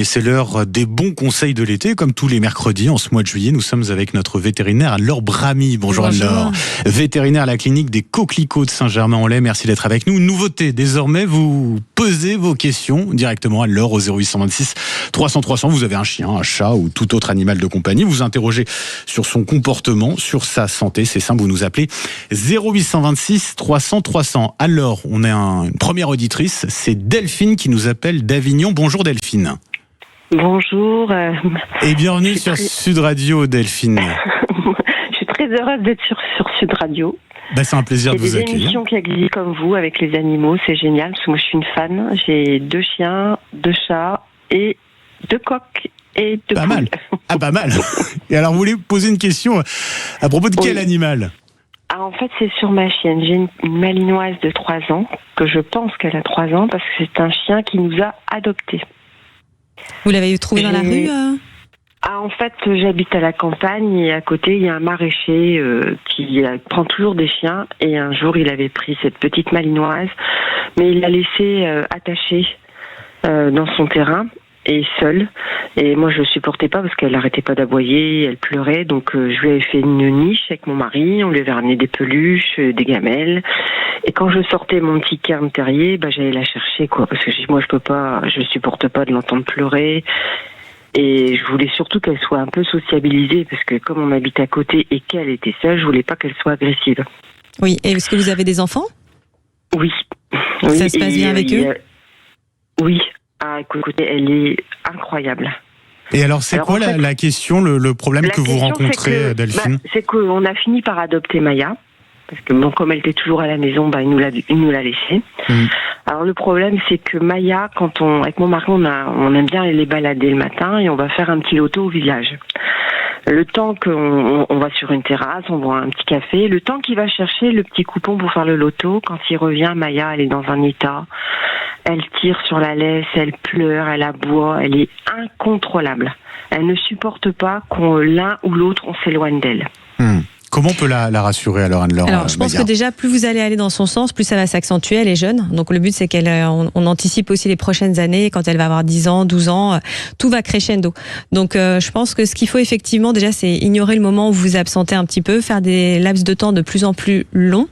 Et c'est l'heure des bons conseils de l'été, comme tous les mercredis en ce mois de juillet. Nous sommes avec notre vétérinaire Anne-Laure Bramy. Bonjour Anne-Laure, vétérinaire à la clinique des Coquelicots de Saint-Germain-en-Laye. Merci d'être avec nous. Nouveauté, désormais, vous posez vos questions directement Anne-Laure au 0826 300 300. Vous avez un chien, un chat ou tout autre animal de compagnie. Vous interrogez sur son comportement, sur sa santé. C'est simple, vous nous appelez 0826 300 300. Alors, on a une première auditrice, c'est Delphine qui nous appelle d'Avignon. Bonjour Delphine. Bonjour. Et bienvenue sur Sud Radio, Delphine. Je suis très heureuse d'être sur Sud Radio. C'est un plaisir de vous accueillir. Il y a des émissions qui existent comme vous avec les animaux, c'est génial, parce que moi je suis une fan. J'ai 2 chiens, 2 chats et 2 coqs et 2 poules. Mal. Ah, pas mal. Et alors, vous voulez poser une question à propos de quel animal ? En fait, c'est sur ma chienne. J'ai une malinoise de 3 ans, que je pense qu'elle a 3 ans, parce que c'est un chien qui nous a adoptés. Vous l'avez trouvé dans la rue En fait, j'habite à la campagne et à côté, il y a un maraîcher qui prend toujours des chiens. Et un jour, il avait pris cette petite malinoise, mais il l'a laissée attachée dans son terrain et seule. Et moi, je ne supportais pas parce qu'elle n'arrêtait pas d'aboyer, elle pleurait. Donc, je lui avais fait une niche avec mon mari. On lui avait ramené des peluches, des gamelles. Et quand je sortais mon petit cairn terrier, j'allais la chercher, quoi. Parce que moi, je supporte pas de l'entendre pleurer. Et je voulais surtout qu'elle soit un peu sociabilisée, parce que comme on habite à côté et qu'elle était seule, je voulais pas qu'elle soit agressive. Oui. Et est-ce que vous avez des enfants ? Oui. Ça se passe bien avec eux ? Oui. Écoutez, elle est incroyable. Et alors, c'est quoi la question, le problème que vous rencontrez, Delphine ? C'est qu'on a fini par adopter Maya. Parce que comme elle était toujours à la maison, il nous l'a laissée. Alors le problème, c'est que Maya, avec mon mari, on aime bien aller les balader le matin et on va faire un petit loto au village. Le temps qu'on va sur une terrasse, on boit un petit café, le temps qu'il va chercher le petit coupon pour faire le loto, quand il revient, Maya, elle est dans un état. Elle tire sur la laisse, elle pleure, elle aboie, elle est incontrôlable. Elle ne supporte pas qu'on l'un ou l'autre, on s'éloigne d'elle. Comment on peut la rassurer alors, Anne-Laure ? Alors, je pense que déjà, plus vous allez aller dans son sens, plus ça va s'accentuer. Elle est jeune. Donc, le but, c'est on anticipe aussi les prochaines années. Quand elle va avoir 10 ans, 12 ans, tout va crescendo. Donc, je pense que ce qu'il faut effectivement, déjà, c'est ignorer le moment où vous vous absentez un petit peu, faire des laps de temps de plus en plus longs.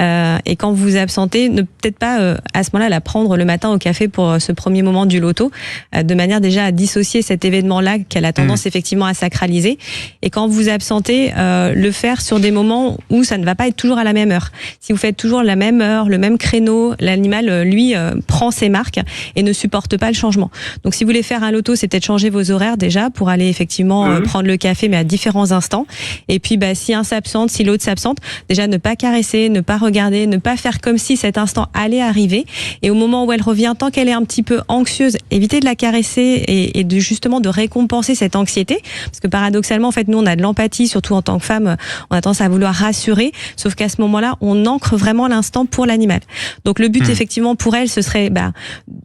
Et quand vous vous absentez, ne peut-être pas à ce moment-là la prendre le matin au café pour ce premier moment du loto, de manière déjà à dissocier cet événement-là qu'elle a tendance effectivement à sacraliser. Et quand vous vous absentez, le faire sur des moments où ça ne va pas être toujours à la même heure. Si vous faites toujours la même heure, le même créneau, l'animal, lui, prend ses marques et ne supporte pas le changement. Donc, si vous voulez faire un loto, c'est peut-être changer vos horaires déjà pour aller effectivement prendre le café, mais à différents instants. Et puis, si un s'absente, si l'autre s'absente, déjà ne pas caresser, ne pas regarder, ne pas faire comme si cet instant allait arriver. Et au moment où elle revient, tant qu'elle est un petit peu anxieuse, évitez de la caresser et justement de récompenser cette anxiété. Parce que paradoxalement, en fait, nous, on a de l'empathie, surtout en tant que femme. On a tendance à vouloir rassurer, sauf qu'à ce moment-là, on ancre vraiment l'instant pour l'animal. Donc le but, effectivement, pour elle, ce serait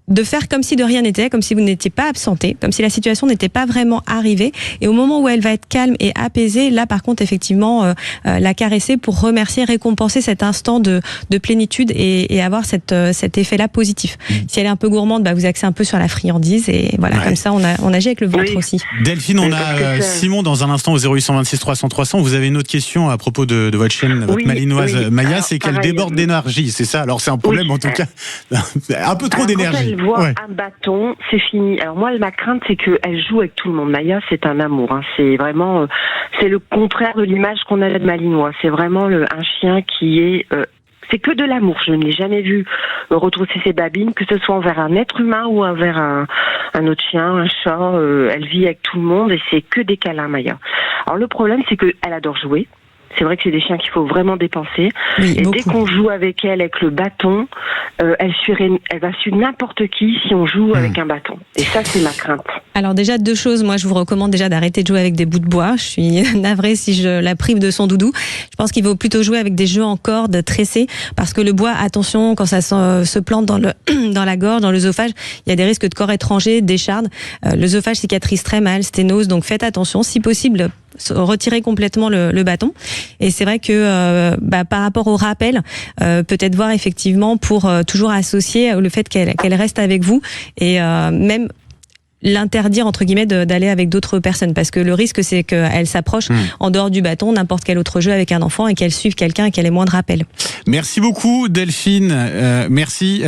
de faire comme si de rien n'était, comme si vous n'étiez pas absenté, comme si la situation n'était pas vraiment arrivée. Et au moment où elle va être calme et apaisée, là, par contre, effectivement, la caresser pour remercier, récompenser cet instant de plénitude et avoir cet effet-là positif. Si elle est un peu gourmande, vous axez un peu sur la friandise et voilà, comme ça, on agit avec le ventre aussi. Delphine, on a Simon dans un instant au 0826 300 300. Vous avez une autre question à propos de votre chienne, votre malinoise Maya, c'est qu'elle déborde d'énergie, c'est ça ? Alors c'est un problème en tout cas, un peu trop d'énergie. Quand elle voit un bâton, c'est fini. Alors moi, ma crainte, c'est qu'elle joue avec tout le monde. Maya, c'est un amour. C'est vraiment, c'est le contraire de l'image qu'on a de malinois. C'est vraiment un chien qui est... c'est que de l'amour. Je ne l'ai jamais vu retrousser ses babines, que ce soit envers un être humain ou envers un autre chien, un chat. Elle vit avec tout le monde et c'est que des câlins, Maya. Alors le problème, c'est qu'elle adore jouer. C'est vrai que c'est des chiens qu'il faut vraiment dépenser. Oui, et beaucoup. Dès qu'on joue avec elle, avec le bâton, elle va suivre n'importe qui si on joue avec un bâton. Et ça, c'est ma crainte. Alors déjà, 2 choses. Moi, je vous recommande déjà d'arrêter de jouer avec des bouts de bois. Je suis navrée si je la prive de son doudou. Je pense qu'il vaut plutôt jouer avec des jeux en corde tressés. Parce que le bois, attention, quand ça se plante dans la gorge, dans l'œsophage, il y a des risques de corps étrangers, d'échardes. L'œsophage cicatrise très mal, sténose. Donc faites attention. Si possible, retirer complètement le bâton. Et c'est vrai que par rapport au rappel, peut-être voir effectivement pour toujours associer le fait qu'elle reste avec vous et même l'interdire entre guillemets d'aller avec d'autres personnes, parce que le risque c'est qu'elle s'approche en dehors du bâton, n'importe quel autre jeu avec un enfant, et qu'elle suive quelqu'un et qu'elle ait moins de rappels. Merci beaucoup Delphine, merci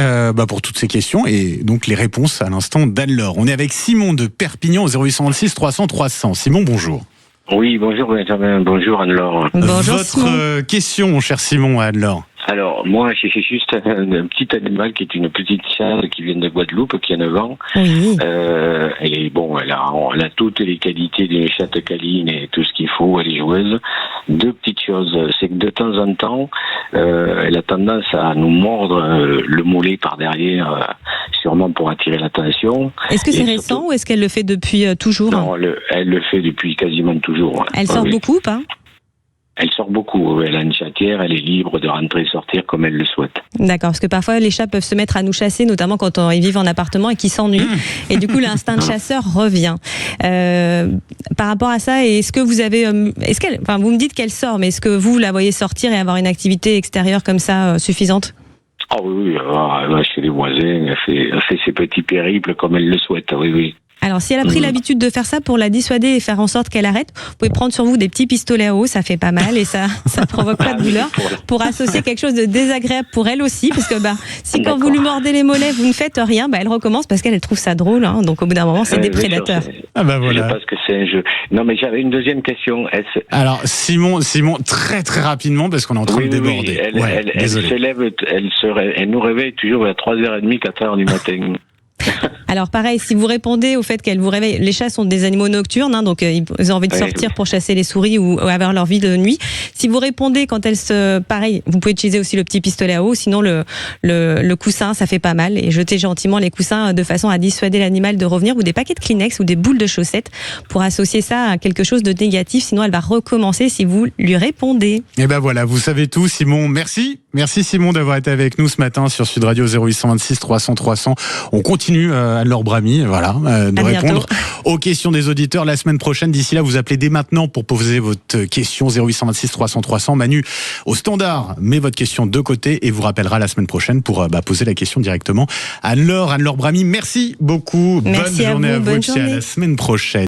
pour toutes ces questions et donc les réponses à l'instant d'Anne-Laure. On est avec Simon de Perpignan au 0826 300 300. Simon, bonjour. Oui, bonjour Benjamin, bonjour Anne-Laure. Bonjour Votre Simon. Question, mon cher Simon, à Anne-Laure. Alors, moi, j'ai juste un petit animal qui est une petite chatte qui vient de Guadeloupe, qui a 9 ans. Oui. Elle est elle a toutes les qualités d'une chatte câline et tout ce qu'il faut, elle est joueuse. Deux petites choses, c'est que de temps en temps, elle a tendance à nous mordre le mollet par derrière, sûrement pour attirer l'attention. Est-ce que c'est Et récent surtout, ou est-ce qu'elle le fait depuis toujours? Non, elle le fait depuis quasiment toujours. Elle sort beaucoup ou pas? Elle sort beaucoup, elle a une chatière, elle est libre de rentrer et sortir comme elle le souhaite. D'accord, parce que parfois les chats peuvent se mettre à nous chasser, notamment quand ils vivent en appartement et qu'ils s'ennuient. Et du coup, l'instinct de chasseur revient. Par rapport à ça, est-ce que vous avez... vous me dites qu'elle sort, mais est-ce que vous la voyez sortir et avoir une activité extérieure comme ça suffisante? Ah oui, elle va chez les voisins, elle fait ses petits périples comme elle le souhaite, oui. Alors, si elle a pris l'habitude de faire ça, pour la dissuader et faire en sorte qu'elle arrête, vous pouvez prendre sur vous des petits pistolets à eau, ça fait pas mal et ça provoque pas de douleur, pour associer quelque chose de désagréable pour elle aussi, parce que si quand vous lui mordez les mollets, vous ne faites rien, elle recommence parce qu'elle trouve ça drôle, hein, donc au bout d'un moment, c'est des prédateurs. Voilà. Je pense que c'est un jeu. Non, mais j'avais une deuxième question. Alors, Simon, très très rapidement, parce qu'on est en train de déborder. Elle nous réveille toujours à 3h30, 4h du matin. Alors pareil, si vous répondez au fait qu'elle vous réveille, les chats sont des animaux nocturnes, hein, donc ils ont envie de sortir pour chasser les souris ou avoir leur vie de nuit. Si vous répondez quand pareil, vous pouvez utiliser aussi le petit pistolet à eau, sinon le coussin, ça fait pas mal, et jetez gentiment les coussins de façon à dissuader l'animal de revenir, ou des paquets de Kleenex ou des boules de chaussettes pour associer ça à quelque chose de négatif, sinon elle va recommencer si vous lui répondez. Et voilà, vous savez tout, Simon. Merci Simon d'avoir été avec nous ce matin sur Sud Radio 0826 300 300. On continue Anne-Laure Bramy, de répondre aux questions des auditeurs la semaine prochaine. D'ici là, vous appelez dès maintenant pour poser votre question 0826 300 300. Manu, au standard, met votre question de côté et vous rappellera la semaine prochaine pour poser la question directement à Anne-Laure Bramy. Merci beaucoup. Merci bonne journée à vous bonne et puis à la semaine prochaine.